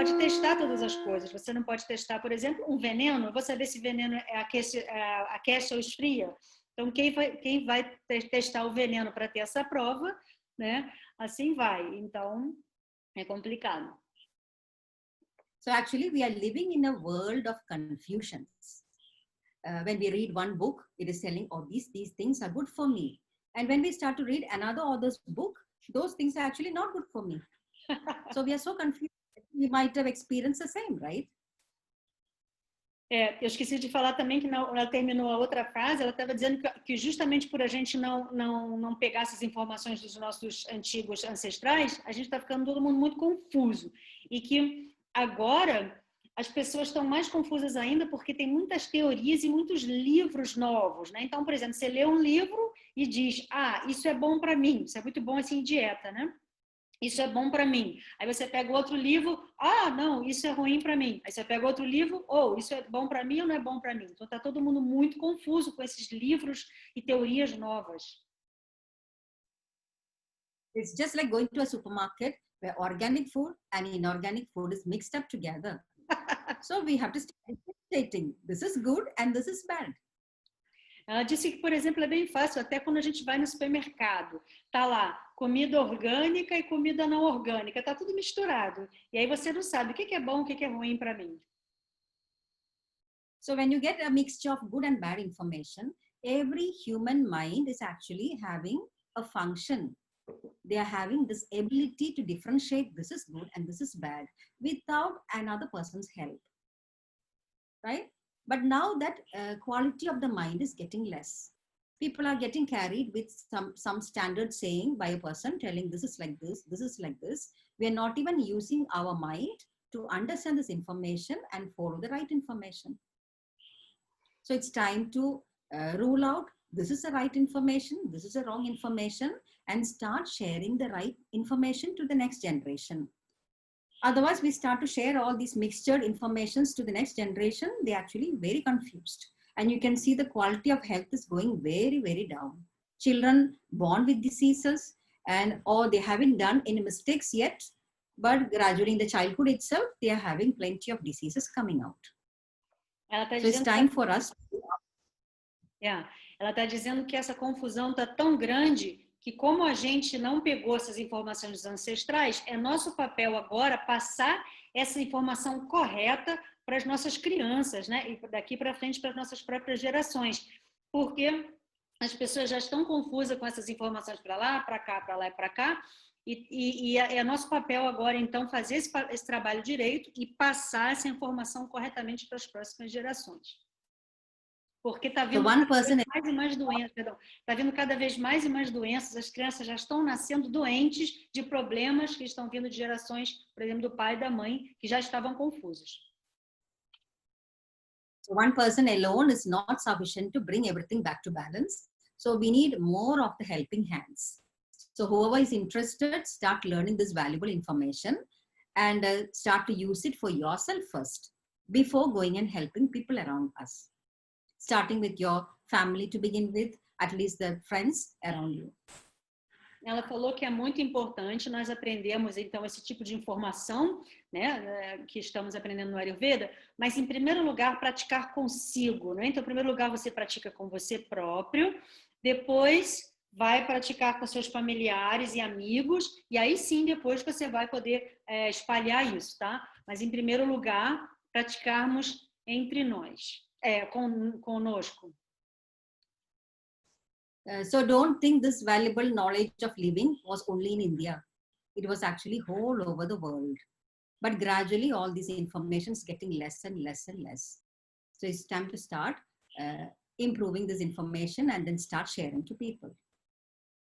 pode testar todas as coisas. Você não pode testar, por exemplo, um veneno. Eu vou saber se veneno aquece ou esfria. Então, quem vai testar o veneno para ter essa prova, né? Assim vai. Então, é complicado. So actually, we are living in a world of confusions. When we read one book, it is telling, oh, these things are good for me. And when we start to read another author's book, those things are actually not good for me. So we are so confused. We might have experienced the same, right? Eu esqueci de falar também que ela terminou a outra frase, ela estava dizendo que justamente por a gente não pegar essas informações dos nossos antigos ancestrais, a gente está ficando todo mundo muito confuso. E que agora as pessoas estão mais confusas ainda porque tem muitas teorias e muitos livros novos, né? Então, por exemplo, você lê um livro e diz, isso é bom para mim, isso é muito bom assim em dieta, né? Isso é bom para mim. Aí você pega outro livro, não, isso é ruim para mim. Aí você pega outro livro, isso é bom para mim ou não é bom para mim? Então está todo mundo muito confuso com esses livros e teorias novas. It's just like going to a supermarket where organic food and inorganic food is mixed up together. So we have to start differentiating. This is good and this is bad. Ela disse que, por exemplo, é bem fácil, até quando a gente vai no supermercado, tá lá, comida orgânica e comida não orgânica, tá tudo misturado. E aí você não sabe o que é bom, o que é ruim para mim. So when you get a mixture of good and bad information, every human mind is actually having a function. They are having this ability to differentiate this is good and this is bad without another person's help, right? But now that quality of the mind is getting less. People are getting carried with some standard saying by a person telling this is like this is like this. We are not even using our mind to understand this information and follow the right information. So it's time to rule out this is the right information, this is the wrong information, and start sharing the right information to the next generation. Otherwise, we start to share all these mixtured informations to the next generation. They're actually very confused. And you can see the quality of health is going very, very down. Children born with diseases or they haven't done any mistakes yet, but gradually in the childhood itself, they are having plenty of diseases coming out. So it's time for us. Ela está dizendo que essa confusão está tão grande que como a gente não pegou essas informações dos ancestrais, é nosso papel agora passar essa informação correta para as nossas crianças, né? E daqui para frente para as nossas próprias gerações, porque as pessoas já estão confusas com essas informações para lá, para cá, para lá e para cá, e é nosso papel agora, então, fazer esse trabalho direito e passar essa informação corretamente para as próximas gerações. Porque está vindo mais e mais doenças, está vindo cada vez mais e mais doenças, as crianças já estão nascendo doentes de problemas que estão vindo de gerações, por exemplo, do pai e da mãe, que já estavam confusos. So one person alone is not sufficient to bring everything back to balance. So we need more of the helping hands. So whoever is interested, start learning this valuable information and start to use it for yourself first, before going and helping people around us. Starting with your family to begin with, at least the friends around you. Ela falou que é muito importante nós aprendermos, então, esse tipo de informação, né, que estamos aprendendo no Ayurveda, mas, em primeiro lugar, praticar consigo, né? Então, em primeiro lugar, você pratica com você próprio, depois vai praticar com seus familiares e amigos, e aí sim, depois você vai poder espalhar isso, tá? Mas, em primeiro lugar, praticarmos entre nós. Conosco. So don't think this valuable knowledge of living was only in India. It was actually all over the world. But gradually all this information is getting less and less and less. So it's time to start improving this information and then start sharing to people.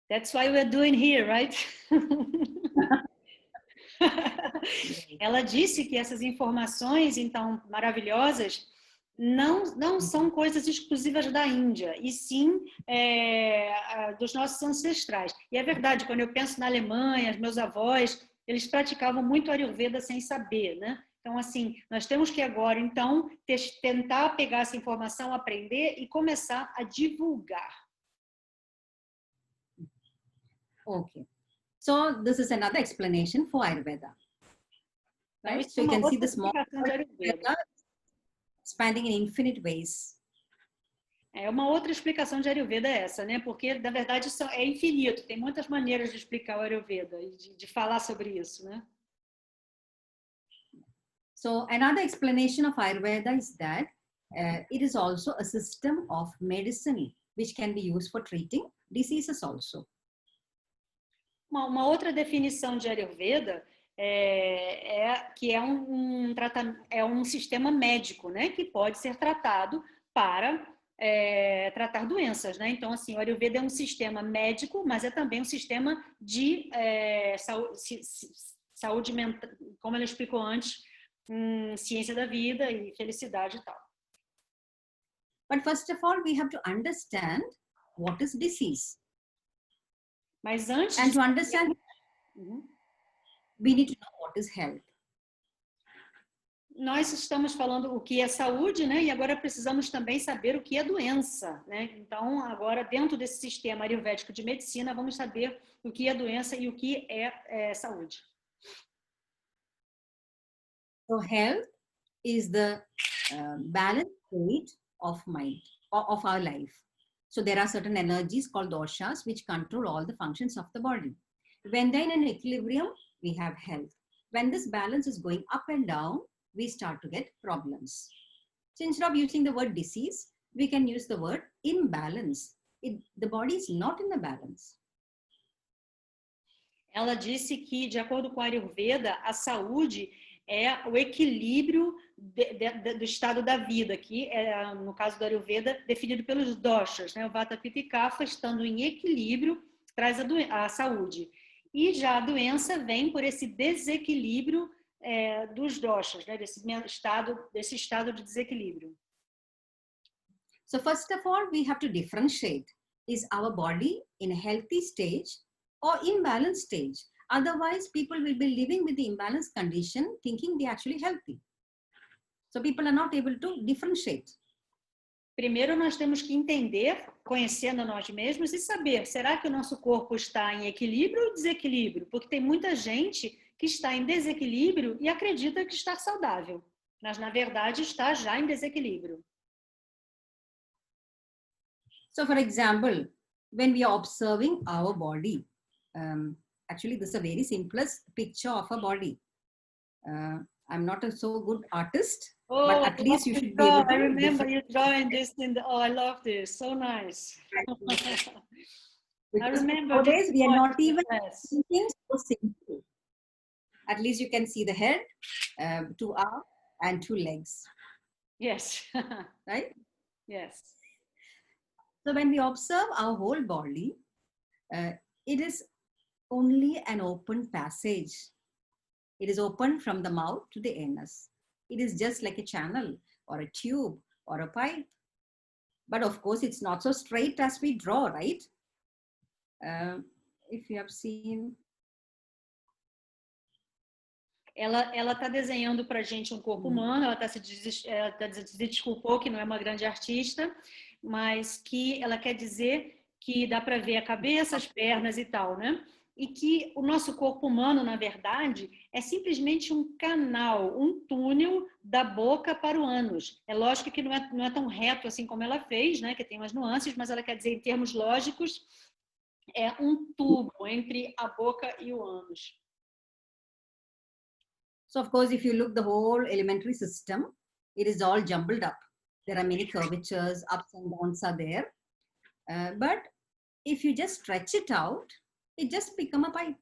That's why we're doing here, right? Ela disse que essas informações, então, maravilhosas, não são coisas exclusivas da Índia, e sim dos nossos ancestrais. E é verdade, quando eu penso na Alemanha, meus avós, eles praticavam muito Ayurveda sem saber, né? Então, assim, nós temos que agora, então, tentar pegar essa informação, aprender e começar a divulgar. Okay. So this is another explanation for Ayurveda. Então, right? isso So é you uma can see outra the small explicação de Ayurveda. expanding in infinite ways. É uma outra explicação de Ayurveda essa, né? Porque, na verdade, isso é infinito. Tem muitas maneiras de explicar o Ayurveda e de falar sobre isso, né? So another explanation of Ayurveda is that it is also a system of medicine which can be used for treating diseases also. Uma outra definição de Ayurveda que é um sistema médico, né? Que pode ser tratado para tratar doenças, né? Então, assim, o Ayurveda é um sistema médico, mas é também um sistema de saúde mental, como ela explicou antes, ciência da vida e felicidade e tal. But first of all, we have to understand what is disease. Mas antes And to understand, we need to know what is health. Nós estamos falando o que é saúde, né? E agora precisamos também saber o que é doença, né? Então, agora, dentro desse sistema ayurvédico de medicina, vamos saber o que é doença e o que é saúde. So, health is the balanced state of mind, of our life. So, there are certain energies called doshas which control all the functions of the body. When they're in an equilibrium, we have health. When this balance is going up and down, we start to get problems. So instead of using the word disease, we can use the word imbalance. The body is not in the balance. Ela disse que, de acordo com a Ayurveda, a saúde é o equilíbrio do estado da vida, que é, no caso do Ayurveda, definido pelos doshas, né? O Vata, Pitta e Kapha, estando em equilíbrio, traz a saúde. E já a doença vem por esse desequilíbrio dos doshas, né? desse estado de desequilíbrio. So first of all, we have to differentiate. Is our body in a healthy stage or imbalanced stage? Otherwise, people will be living with the imbalanced condition thinking they're actually healthy. So people are not able to differentiate. Primeiro, nós temos que entender, conhecendo a nós mesmos, e saber, será que o nosso corpo está em equilíbrio ou desequilíbrio? Porque tem muita gente que está em desequilíbrio e acredita que está saudável, mas, na verdade, está já em desequilíbrio. So, for example, when we are observing our body, actually, this is a very simplest picture of a body. I'm not a so good artist, but at least you should be able to. I remember you drawing this I love this. So nice. I remember. Nowadays, we are not even thinking so simple. At least you can see the head, 2 arms, and 2 legs. Yes. Right? Yes. So when we observe our whole body, it is only an open passage. It is open from the mouth to the anus. It is just like a channel or a tube or a pipe. But of course, it's not so straight as we draw, right? If you have seen. Ela está desenhando para a gente um corpo humano, ela se desculpou que não é uma grande artista, mas que ela quer dizer que dá para ver a cabeça, as pernas e tal, né? E que o nosso corpo humano, na verdade, é simplesmente um canal, um túnel da boca para o ânus. É lógico que não é tão reto assim como ela fez, né? Que tem umas nuances, mas ela quer dizer, em termos lógicos, é um tubo entre a boca e o ânus. So, of course, if you look the whole elementary system, it is all jumbled up. There are many curvatures, ups and downs are there. But if you just stretch it out, it just becomes a pipe.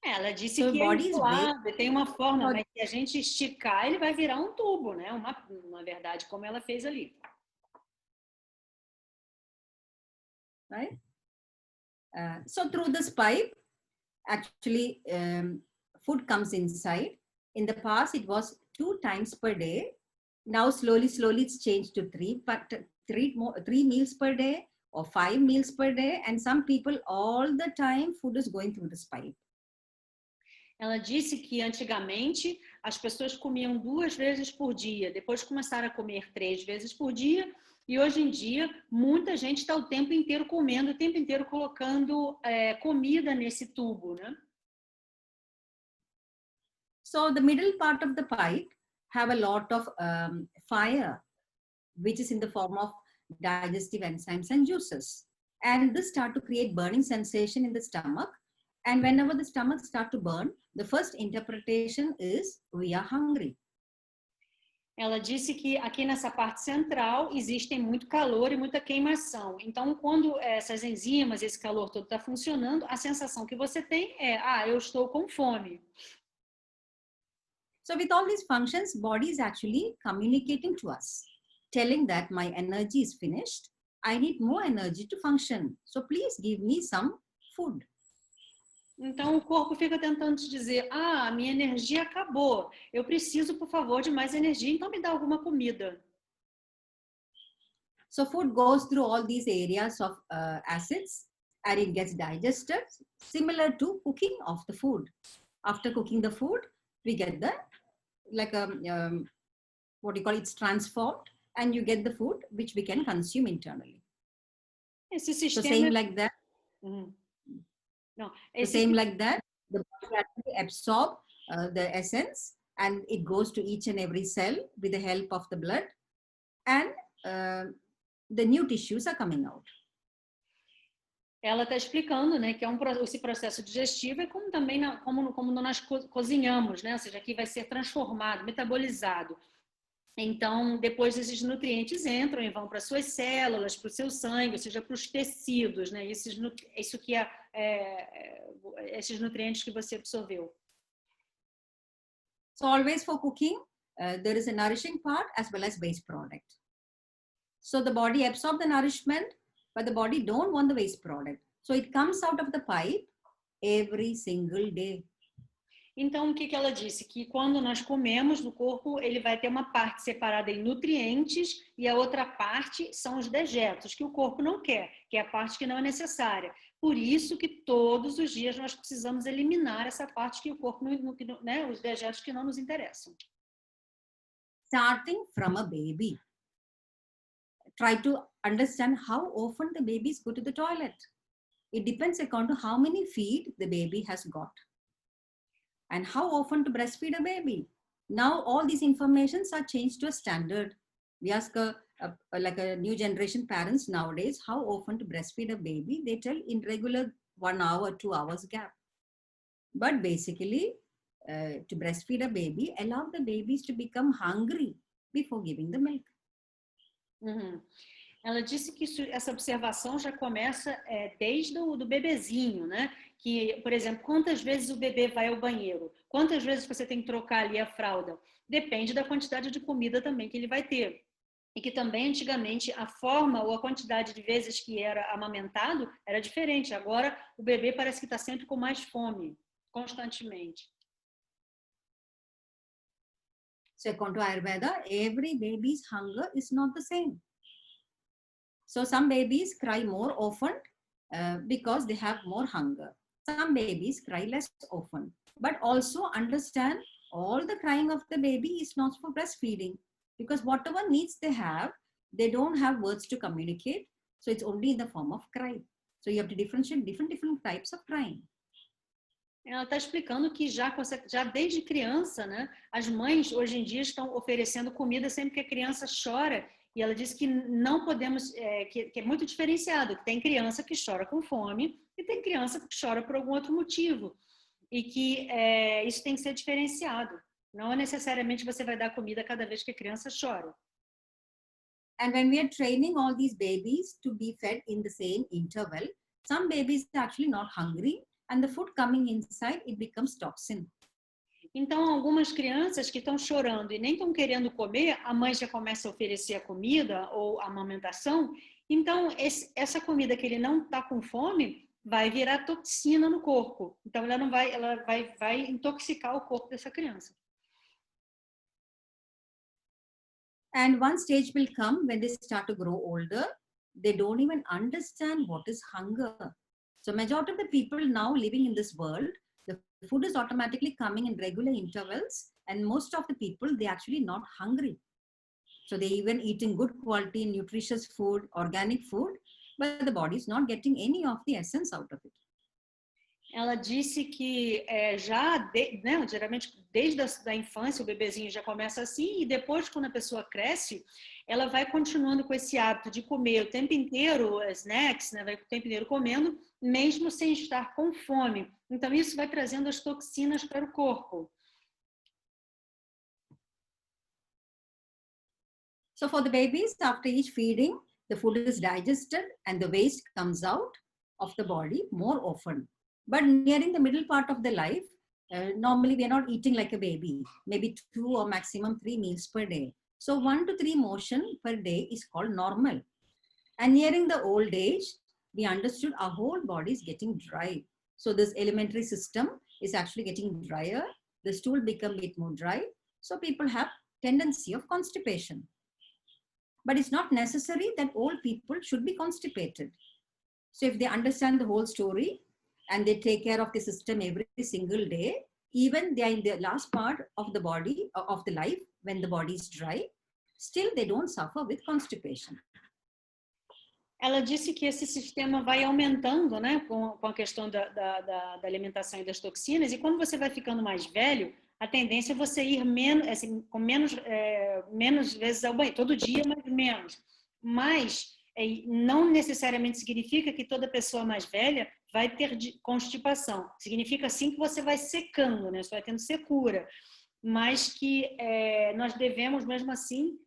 Ela disse que é inflável, tem uma forma, mas se a gente esticar, ele vai virar um tubo, né? Uma verdade, como ela fez ali. Right? So through this pipe, actually, food comes inside. In the past, it was 2 times per day. Now, slowly, it's changed to 3, but 3 meals per day or 5 meals per day. And some people, all the time, food is going through this pipe. Ela disse que antigamente as pessoas comiam 2 vezes por dia, depois começaram a comer 3 vezes por dia, e hoje em dia muita gente está o tempo inteiro comendo, o tempo inteiro colocando comida nesse tubo, né? So the middle part of the pipe have a lot of fire, which is in the form of digestive enzymes and juices. And this start to create burning sensation in the stomach. And whenever the stomach start to burn, the first interpretation is we are hungry. Ela disse que aqui nessa parte central existem muito calor e muita queimação. Então, quando essas enzimas, esse calor todo está funcionando, a sensação que você tem é, eu estou com fome. So with all these functions, body is actually communicating to us, telling that my energy is finished. I need more energy to function. So please give me some food. Então, o corpo fica tentando te dizer, minha energia acabou, eu preciso, por favor, de mais energia, então me dá alguma comida. So food goes through all these areas of acids and it gets digested, similar to cooking of the food. After cooking the food, we get the, like what do you call it, it's transformed and you get the food which we can consume internally. Esse sistema... So same like that. No, same like that, the body actually absorb the essence and it goes to each and every cell with the help of the blood and the new tissues are coming out. Ela está explicando, né, que esse processo digestivo é como também como nós cozinhamos, né? Ou seja, aqui vai ser transformado, metabolizado. Então, depois esses nutrientes entram e vão para suas células, para o seu sangue, ou seja, para os tecidos, né? Isso que esses nutrientes que você absorveu. So always for cooking, there is a nourishing part as well as waste product. So the body absorbs the nourishment, but the body don't want the waste product. So it comes out of the pipe every single day. Então, o que ela disse? Que quando nós comemos, no corpo, ele vai ter uma parte separada em nutrientes e a outra parte são os dejetos, que o corpo não quer, que é a parte que não é necessária. Por isso que todos os dias nós precisamos eliminar essa parte que o corpo, né, os dejetos que não nos interessam. Starting from a baby. Try to understand how often the babies go to the toilet. It depends according to how many feet the baby has got. And how often to breastfeed a baby. Now all these informations are changed to a standard. We ask like a new generation parents nowadays, how often to breastfeed a baby? They tell in regular 1 hour, 2 hours gap. But basically, to breastfeed a baby, allow the babies to become hungry before giving the milk. Ela disse que essa observação já começa desde do bebezinho, né? Que, por exemplo, quantas vezes o bebê vai ao banheiro? Quantas vezes você tem que trocar ali a fralda? Depende da quantidade de comida também que ele vai ter. E que também, antigamente, a forma ou a quantidade de vezes que era amamentado era diferente. Agora, o bebê parece que está sempre com mais fome, constantemente. So according to Ayurveda, every baby's hunger is not the same. So some babies cry more often because they have more hunger. Some babies cry less often. But also understand all the crying of the baby is not for breastfeeding. Because whatever needs they have, they don't have words to communicate. So it's only in the form of cry. So you have to differentiate different types of crying. Ela está explicando que já desde criança, né, as mães hoje em dia estão oferecendo comida sempre que a criança chora. E ela disse que não podemos, que é muito diferenciado, que tem criança que chora com fome e tem criança que chora por algum outro motivo. E que isso tem que ser diferenciado. Não necessariamente você vai dar comida cada vez que a criança chora. And when we are training all these babies to be fed in the same interval, some babies are actually not hungry and the food coming inside, it becomes toxin. Então, algumas crianças que estão chorando e nem estão querendo comer, a mãe já começa a oferecer a comida ou a amamentação. Então, essa comida que ele não está com fome vai virar toxina no corpo. Então, ela vai intoxicar o corpo dessa criança. And one stage will come when they start to grow older, they don't even understand what is hunger. So majority of the people now living in this world, the food is automatically coming in regular intervals, and most of the people, they're actually not hungry. So they even eating good quality, nutritious food, organic food, but the body is not getting any of the essence out of it. Ela disse que né, geralmente desde da infância o bebezinho já começa assim e depois quando a pessoa cresce, ela vai continuando com esse hábito de comer o tempo inteiro snacks, né, vai o tempo inteiro comendo, mesmo sem estar com fome. Então isso vai trazendo as toxinas para o corpo. So for the babies, after each feeding, the food is digested and the waste comes out of the body more often. But nearing the middle part of the life, normally we are not eating like a baby, maybe 2 or maximum 3 meals per day. So 1 to 3 motion per day is called normal. And nearing the old age, we understood our whole body is getting dry. So this alimentary system is actually getting drier. The stool become a bit more dry. So people have tendency of constipation. But it's not necessary that old people should be constipated. So if they understand the whole story and they take care of the system every single day, even they are in the last part of the body, of the life, when the body is dry, still they don't suffer with constipation. Ela disse que esse sistema vai aumentando, né, com a questão da alimentação e das toxinas, e quando você vai ficando mais velho, a tendência é você ir menos, assim, com menos vezes ao banheiro, todo dia, mas menos. Mas não necessariamente significa que toda pessoa mais velha vai ter constipação. Significa sim que você vai secando, né? Você vai tendo secura. Mas que nós devemos, mesmo assim,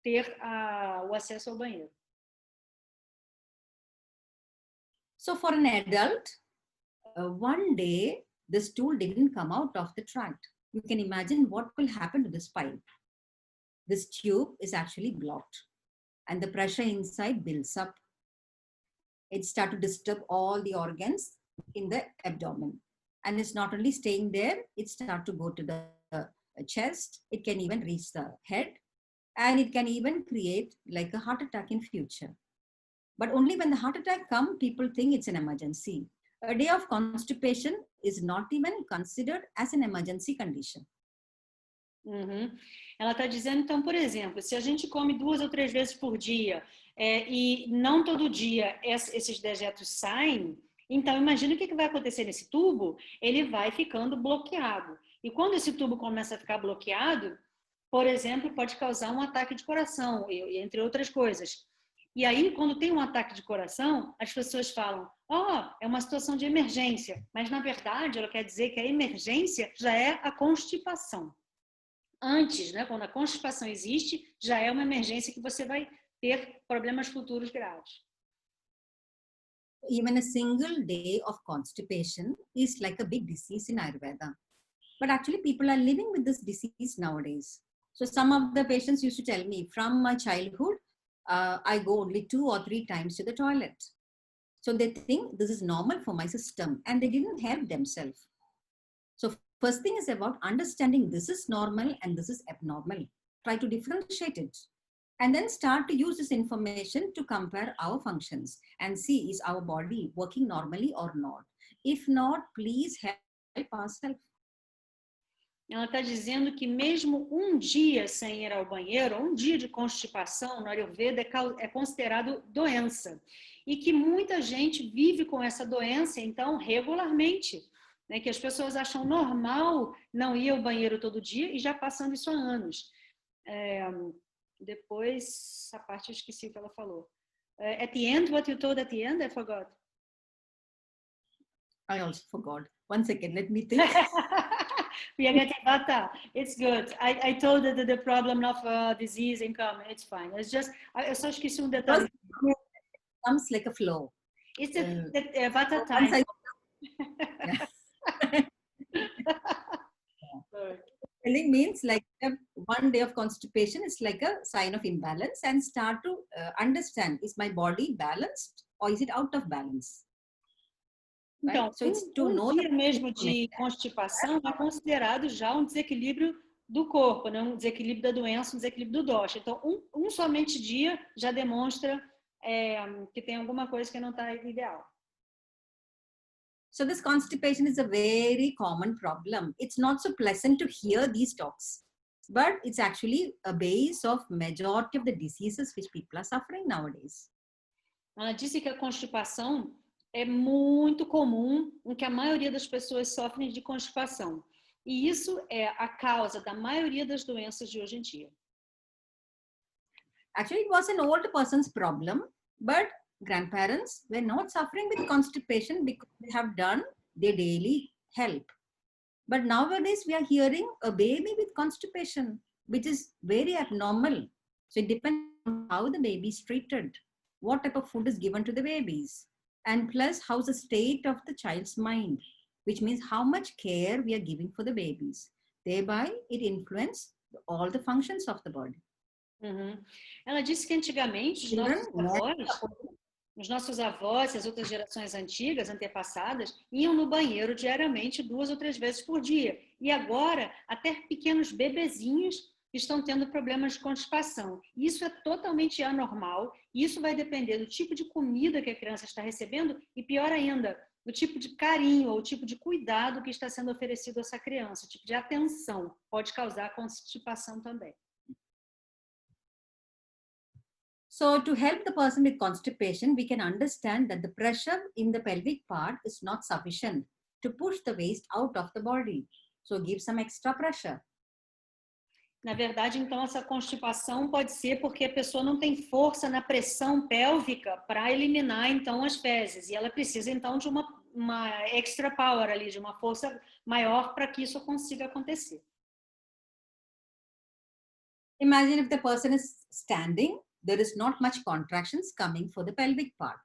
ter o acesso ao banheiro. So for an adult, one day the stool didn't come out of the tract. You can imagine what will happen to this pipe. This tube is actually blocked and the pressure inside builds up. It starts to disturb all the organs in the abdomen. And it's not only staying there, it starts to go to the chest. It can even reach the head and it can even create like a heart attack in future. But only when the heart attack comes, people think it's an emergency. A day of constipation is not even considered as an emergency condition. Uhum. Ela está dizendo, então, por exemplo, se a gente come 2 ou 3 vezes por dia e não todo dia esses dejetos saem, então imagina o que vai acontecer nesse tubo, ele vai ficando bloqueado. E quando esse tubo começa a ficar bloqueado, por exemplo, pode causar um ataque de coração, entre outras coisas. E aí, quando tem um ataque de coração, as pessoas falam, é uma situação de emergência. Mas, na verdade, ela quer dizer que a emergência já é a constipação. Antes, né, quando a constipação existe, já é uma emergência que você vai ter problemas futuros graves. Even a single day of constipation is like a big disease in Ayurveda. But actually, people are living with this disease nowadays. So some of the patients used to tell me, from my childhood, I go only 2 or 3 times to the toilet. So they think this is normal for my system and they didn't help themselves. So first thing is about understanding this is normal and this is abnormal. Try to differentiate it. And then start to use this information to compare our functions and see is our body working normally or not. If not, please help ourselves. Ela está dizendo que mesmo um dia sem ir ao banheiro, um dia de constipação no Ayurveda é considerado doença. E que muita gente vive com essa doença, então, regularmente. Né, que as pessoas acham normal não ir ao banheiro todo dia e já passando isso há anos. Depois, essa parte eu esqueci o que ela falou. At the end, what you told at the end, I forgot. I also forgot. 1 second, let me think. We are getting better. It's good. I told that the problem of disease income, it's fine. It's just, eu só esqueci um detalhe. It comes like a flow. It's Vata time. It means like 1 day of constipation is like a sign of imbalance and start to understand, is my body balanced or is it out of balance? Então, right? So it's to know dia mesmo de constipação é considerado já um desequilíbrio do corpo, né? Um desequilíbrio da doença, um desequilíbrio do dosha. Então, somente dia já demonstra que tem alguma coisa que não está ideal. So this constipation is a very common problem. It's not so pleasant to hear these talks, but it's actually a base of majority of the diseases which people are suffering nowadays. Ela disse que a constipação é muito comum em que a maioria das pessoas sofrem de constipação. E isso é a causa da maioria das doenças de hoje em dia. Actually, it was an old person's problem, but grandparents were not suffering with constipation because they have done their daily help. But nowadays, we are hearing a baby with constipation, which is very abnormal. So it depends on how the baby is treated, what type of food is given to the babies, and plus how's the state of the child's mind, which means how much care we are giving for the babies. Thereby, it influences all the functions of the body. Uhum. Ela disse que antigamente os nossos avós e as outras gerações antigas, antepassadas, iam no banheiro diariamente 2 ou 3 vezes por dia. E agora, até pequenos bebezinhos estão tendo problemas de constipação. Isso é totalmente anormal. Isso vai depender do tipo de comida que a criança está recebendo e, pior ainda, do tipo de carinho ou tipo de cuidado que está sendo oferecido a essa criança. O tipo de atenção pode causar constipação também. So to help the person with constipation, we can understand that the pressure in the pelvic part is not sufficient to push the waste out of the body. So give some extra pressure. Na verdade, então, essa constipação pode ser porque a pessoa não tem força na pressão pélvica para eliminar, então, as fezes. E ela precisa, então, de uma extra power ali, de uma força maior para que isso consiga acontecer. Imagine if the person is standing, there is not much contractions coming for the pelvic part.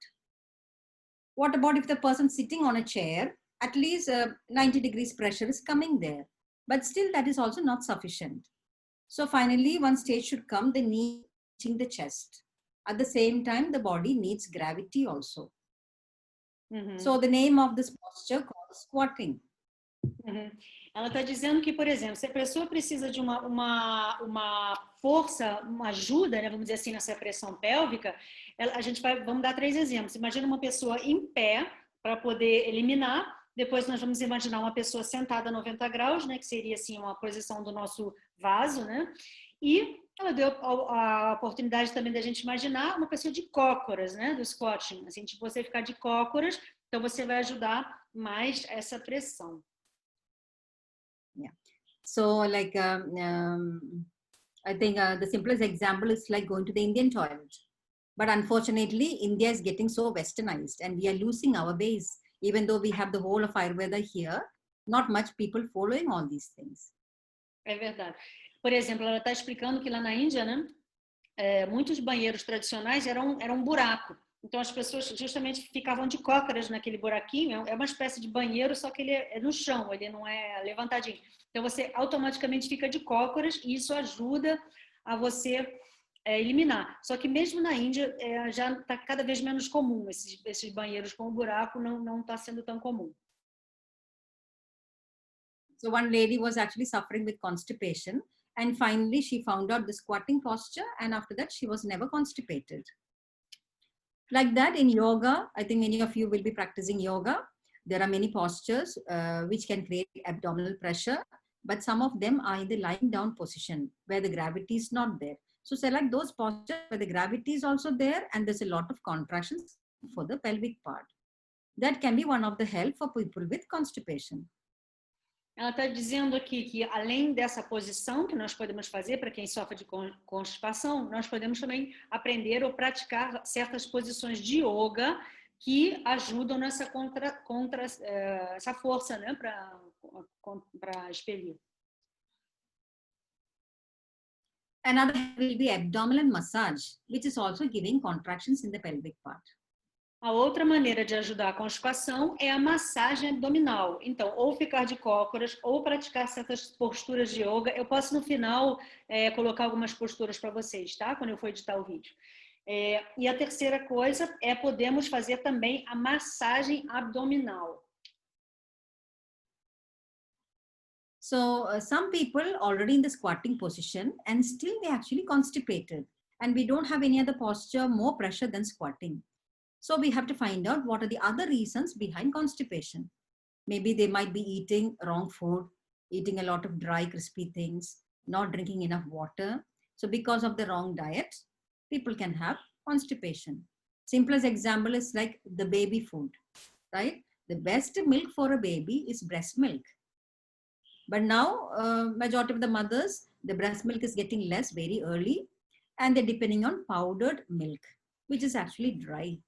What about if the person sitting on a chair, at least 90 degrees pressure is coming there, but still that is also not sufficient. So finally, one stage should come, the knee reaching the chest. At the same time, the body needs gravity also. So the name of this posture called squatting. Ela está dizendo que, por exemplo, se a pessoa precisa de uma força, uma ajuda, né, vamos dizer assim, nessa pressão pélvica, vamos dar 3 exemplos. Imagina uma pessoa em pé para poder eliminar. Depois nós vamos imaginar uma pessoa sentada a 90 graus, né, que seria assim uma posição do nosso vaso, né? E ela deu a oportunidade também da gente imaginar uma pessoa de cócoras, né, do squatting. Assim, tipo, você ficar de cócoras, então você vai ajudar mais essa pressão. Yeah. So like I think the simplest example is like going to the Indian toilet. But unfortunately, India is getting so westernized and we are losing our base. Even though we have the whole of Ayurveda here, not much people following all these things. É verdade. Por exemplo, ela está explicando que lá na Índia, né, muitos banheiros tradicionais eram um buraco. Então as pessoas justamente ficavam de cócoras naquele buraquinho. É uma espécie de banheiro, só que ele é no chão, ele não é levantadinho. Então você automaticamente fica de cócoras e isso ajuda a você eliminar. Só que mesmo na Índia já está cada vez menos comum. Esses banheiros com buraco não está sendo tão comum. So one lady was actually suffering with constipation and finally she found out the squatting posture and after that she was never constipated. Like that in yoga, I think many of you will be practicing yoga. There are many postures which can create abdominal pressure, but some of them are in the lying down position where the gravity is not there. So select those postures where the gravity is also there and there's a lot of contractions for the pelvic part. That can be one of the help for people with constipation. Ela está dizendo aqui que, além dessa posição que nós podemos fazer para quem sofre de constipação, nós podemos também aprender ou praticar certas posições de yoga que ajudam nessa essa força, né, para expelir. Another will be abdominal massage, which is also giving contractions in the pelvic part. A outra maneira de ajudar a constipação é a massagem abdominal. Então, ou ficar de cócoras, ou praticar certas posturas de yoga. Eu posso, no final, colocar algumas posturas para vocês, tá? Quando eu for editar o vídeo. E a terceira coisa podemos fazer também a massagem abdominal. So, some people already in the squatting position and still they actually constipated. And we don't have any other posture more pressure than squatting. So we have to find out what are the other reasons behind constipation. Maybe they might be eating wrong food, eating a lot of dry, crispy things, not drinking enough water. So because of the wrong diet, people can have constipation. Simplest example is like the baby food. right? The best milk for a baby is breast milk. But now, majority of the mothers, the breast milk is getting less very early, and they're depending on powdered milk, which is actually dry.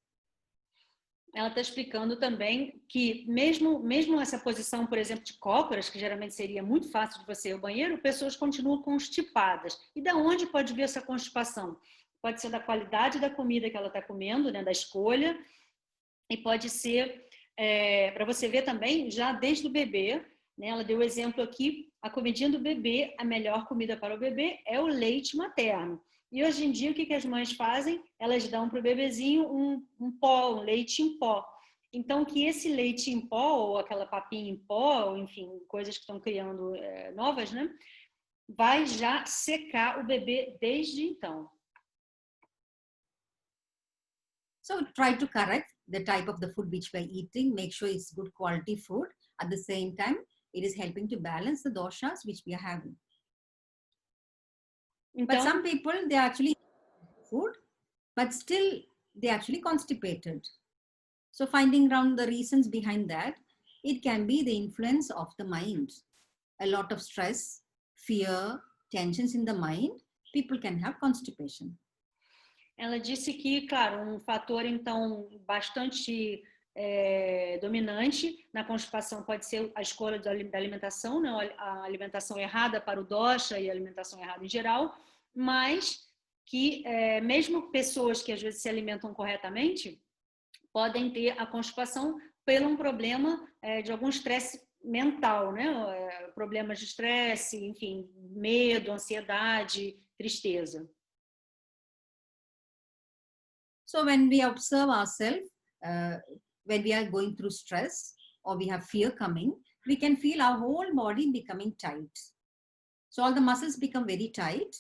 Ela está explicando também que mesmo essa posição, por exemplo, de cócoras, que geralmente seria muito fácil de você ir ao banheiro, pessoas continuam constipadas. E da onde pode vir essa constipação? Pode ser da qualidade da comida que ela está comendo, né, da escolha, e pode ser, para você ver também, já desde o bebê, né, ela deu o exemplo aqui, a comidinha do bebê, a melhor comida para o bebê é o leite materno. E hoje em dia, o que as mães fazem? Elas dão para o bebezinho um pó, um leite em pó. Então, que esse leite em pó, ou aquela papinha em pó, ou enfim, coisas que estão criando novas, né? Vai já secar o bebê desde então. So try to correct the type of the food which we're eating, make sure it's good quality food. At the same time, it is helping to balance the doshas which we are having. Então, but some people, they actually food, but still they actually constipated. So finding out the reasons behind that, it can be the influence of the mind. A lot of stress, fear, tensions in the mind, people can have constipation. Ela disse que, claro, fator, então, bastante dominante na constipação pode ser a escolha da alimentação, né? A alimentação errada para o dosha e a alimentação errada em geral, mas que mesmo pessoas que às vezes se alimentam corretamente podem ter a constipação pelo um problema de algum estresse mental, né? Problemas de estresse, enfim, medo, ansiedade, tristeza. So when we observe ourselves, when we are going through stress or we have fear coming, we can feel our whole body becoming tight. So all the muscles become very tight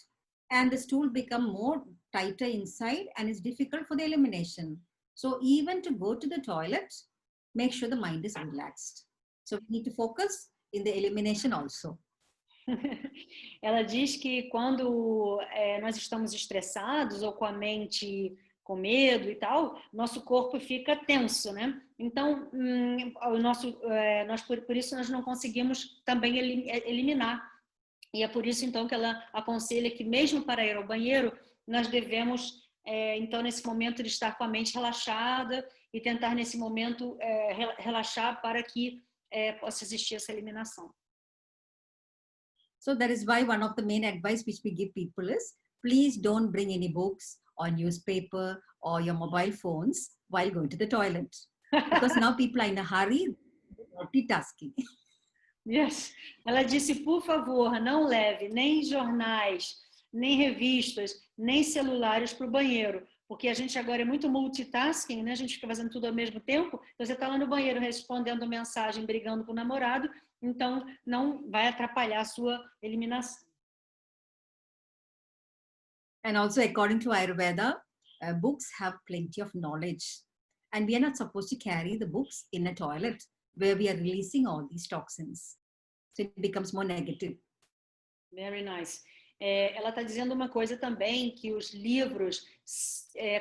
and the stool become more tighter inside and it's difficult for the elimination. So even to go to the toilet, make sure the mind is relaxed. So we need to focus in the elimination also. Ela diz que quando nós estamos estressados ou com a mente com medo e tal, nosso corpo fica tenso, né? Então, por isso nós não conseguimos também eliminar. E é por isso, então, que ela aconselha que mesmo para ir ao banheiro, nós devemos, então, nesse momento, de estar com a mente relaxada e tentar, nesse momento, relaxar para que possa existir essa eliminação. So that is why one of the main advice which we give people is, please don't bring any books or newspaper or your mobile phones while going to the toilet. Because now people are in a hurry, multitasking. Yes. Ela disse, por favor, não leve nem jornais, nem revistas, nem celulares para o banheiro, porque a gente agora é muito multitasking, né? A gente fica fazendo tudo ao mesmo tempo. Então, você está lá no banheiro respondendo mensagem, brigando com o namorado, então não vai atrapalhar a sua eliminação. And also, according to Ayurveda, books have plenty of knowledge. And we are not supposed to carry the books in a toilet where we are releasing all these toxins. So it becomes more negative. Very nice. Ela está dizendo uma coisa também, que os livros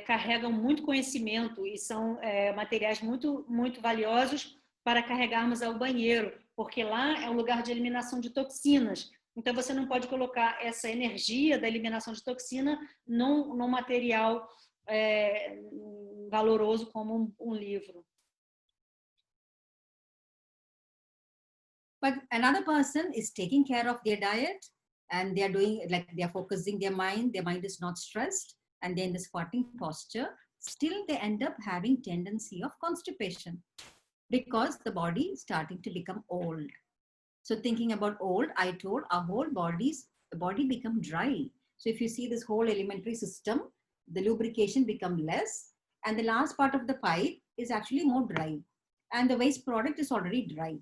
carregam muito conhecimento e são materiais muito, muito valiosos para carregarmos ao banheiro, porque lá é um lugar de eliminação de toxinas. Então, você não pode colocar essa energia da eliminação de toxina num material valoroso como um livro. But another person is taking care of their diet and they are doing, like they are focusing their mind is not stressed, and then the squatting posture, still they end up having tendency of constipation because the body is starting to become old. So thinking about old, I told our whole the body become dry. So if you see this whole alimentary system, the lubrication become less and the last part of the pipe is actually more dry and the waste product is already dry.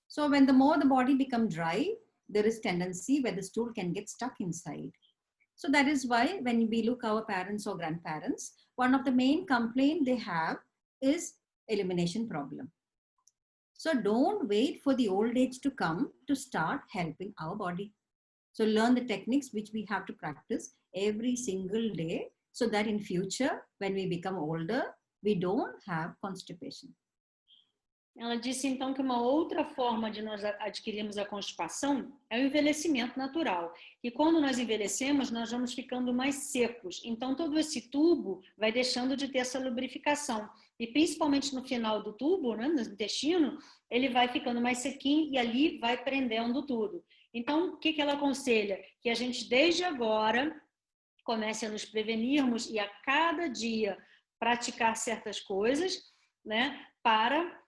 So when the more the body become dry, there is tendency where the stool can get stuck inside. So that is why when we look our parents or grandparents, one of the main complaint they have is elimination problem. So don't wait for the old age to come to start helping our body. So learn the techniques which we have to practice every single day so that in future, when we become older, we don't have constipation. Ela disse então que uma outra forma de nós adquirirmos a constipação é o envelhecimento natural. E quando nós envelhecemos, nós vamos ficando mais secos. Então todo esse tubo vai deixando de ter essa lubrificação. E principalmente no final do tubo, né, no intestino, ele vai ficando mais sequinho e ali vai prendendo tudo. Então, o que ela aconselha? Que a gente, desde agora, comece a nos prevenirmos e a cada dia praticar certas coisas, né, para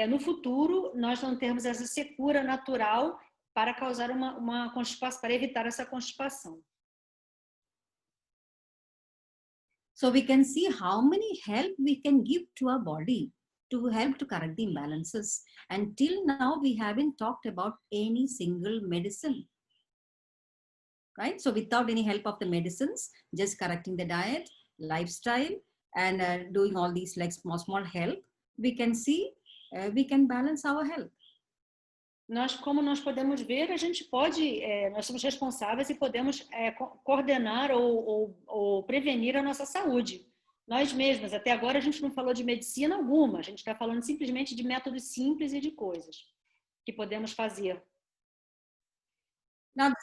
no futuro nós não termos essa secura natural para causar uma constipação, para evitar essa constipação. So we can see how many help we can give to our body to help to correct the imbalances. Until now, we haven't talked about any single medicine. Right? So without any help of the medicines, just correcting the diet, lifestyle, and doing all these like small help, we can see we can balance our health. Como nós podemos ver, a gente pode, nós somos responsáveis e podemos coordenar ou prevenir a nossa saúde. Nós mesmos, até agora a gente não falou de medicina alguma, a gente está falando simplesmente de métodos simples e de coisas que podemos fazer. Now,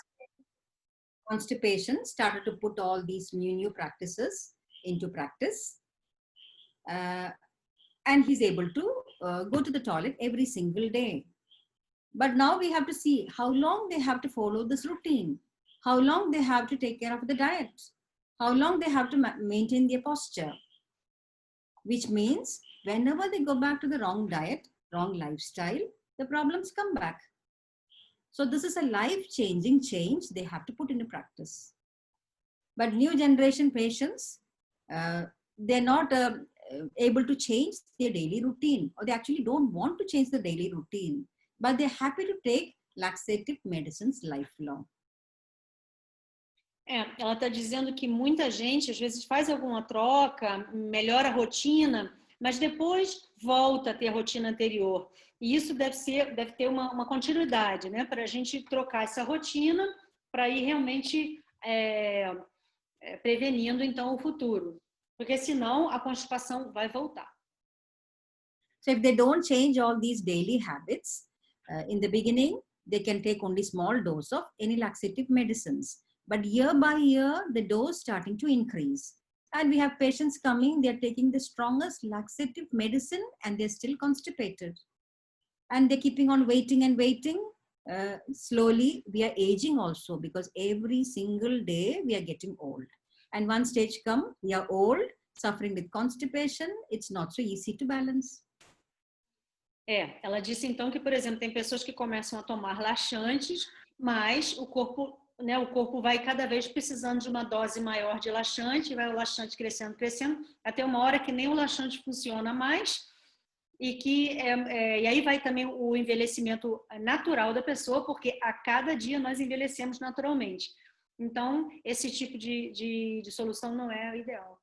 constipation started to put all these new practices into practice. And he's able to go to the toilet every single day. But now we have to see how long they have to follow this routine, how long they have to take care of the diet, how long they have to maintain their posture, which means whenever they go back to the wrong diet, wrong lifestyle, the problems come back. So this is a life-changing change they have to put into practice. But new generation patients, they're not able to change their daily routine, or they actually don't want to change the daily routine, but they're happy to take laxative medicines lifelong. Ela está dizendo que muita gente às vezes faz alguma troca, melhora a rotina, mas depois volta a ter a rotina anterior. E isso deve ter uma continuidade, né? Para a gente trocar essa rotina para ir realmente prevenindo então o futuro. Porque senão a constipação vai voltar. So if they don't change all these daily habits, in the beginning, they can take only small dose of any laxative medicines. But year by year, the dose starting to increase. And we have patients coming, they're taking the strongest laxative medicine and they're still constipated. And they're keeping on waiting and waiting. Slowly, we are aging also because every single day we are getting old. And one stage come, we are old, suffering with constipation, it's not so easy to balance. Ela disse então que, por exemplo, tem pessoas que começam a tomar laxantes, mas o corpo vai cada vez precisando de uma dose maior de laxante, vai o laxante crescendo, até uma hora que nem o laxante funciona mais, e aí vai também o envelhecimento natural da pessoa, porque a cada dia nós envelhecemos naturalmente. Então, esse tipo de solução não é o ideal.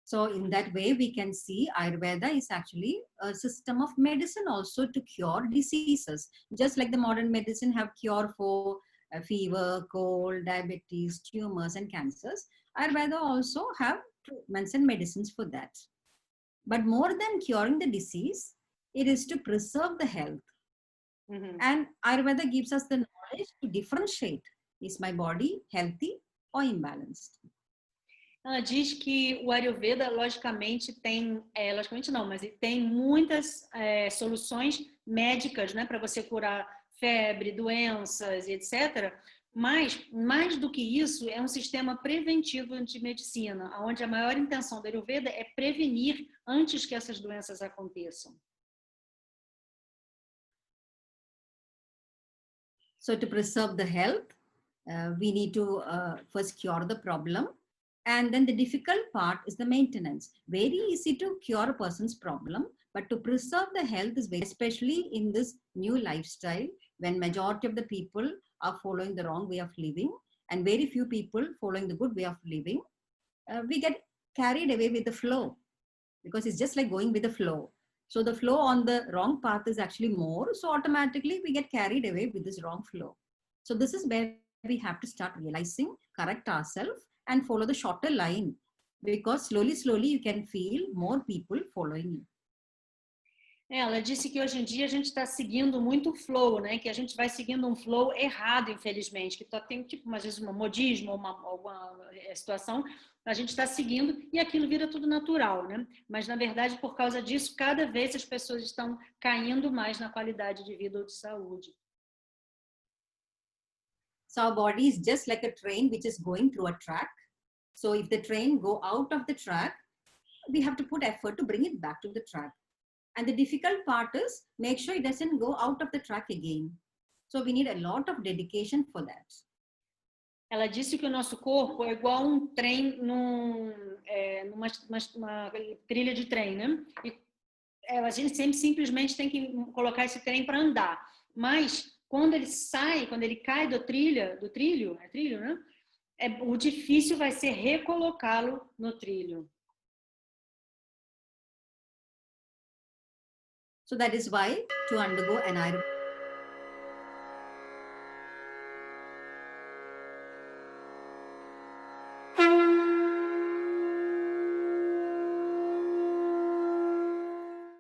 So in that way, we can see Ayurveda is actually a system of medicine also to cure diseases. Just like the modern medicine have cure for fever, cold, diabetes, tumors, and cancers, Ayurveda also have treatments and medicines for that. But more than curing the disease, it is to preserve the health. Mm-hmm. And Ayurveda gives us the knowledge to differentiate, is my body healthy or imbalanced? Ela diz que o Ayurveda, logicamente, logicamente não, mas tem muitas soluções médicas, né, para você curar febre, doenças, etc. Mas, mais do que isso, é um sistema preventivo de medicina, onde a maior intenção do Ayurveda é prevenir antes que essas doenças aconteçam. So to preserve the health, we need to first cure the problem. And then the difficult part is the maintenance. Very easy to cure a person's problem, but to preserve the health is very, especially in this new lifestyle, when majority of the people are following the wrong way of living and very few people following the good way of living, we get carried away with the flow because it's just like going with the flow. So the flow on the wrong path is actually more. So automatically we get carried away with this wrong flow. So this is where we have to start realizing, correct ourselves, and follow the shorter line, because slowly you can feel more people following you. Ela disse que hoje em dia a gente está seguindo muito o flow, né? Que a gente vai seguindo um flow errado, infelizmente, que tem tipo, às vezes, um modismo, alguma situação, a gente está seguindo e aquilo vira tudo natural, né? Mas, na verdade, por causa disso, cada vez as pessoas estão caindo mais na qualidade de vida ou de saúde. So our body is just like a train which is going through a track. So if the train go out of the track, we have to put effort to bring it back to the track. And the difficult part is make sure it doesn't go out of the track again. So we need a lot of dedication for that. Ela disse que o nosso corpo é igual um trem numa trilha de trem, né? E a gente sempre simplesmente tem que colocar esse trem para andar. Mas quando ele sai, quando ele cai do trilho, é trilho, né? O difícil vai ser recolocá-lo no trilho. So that is why to undergo an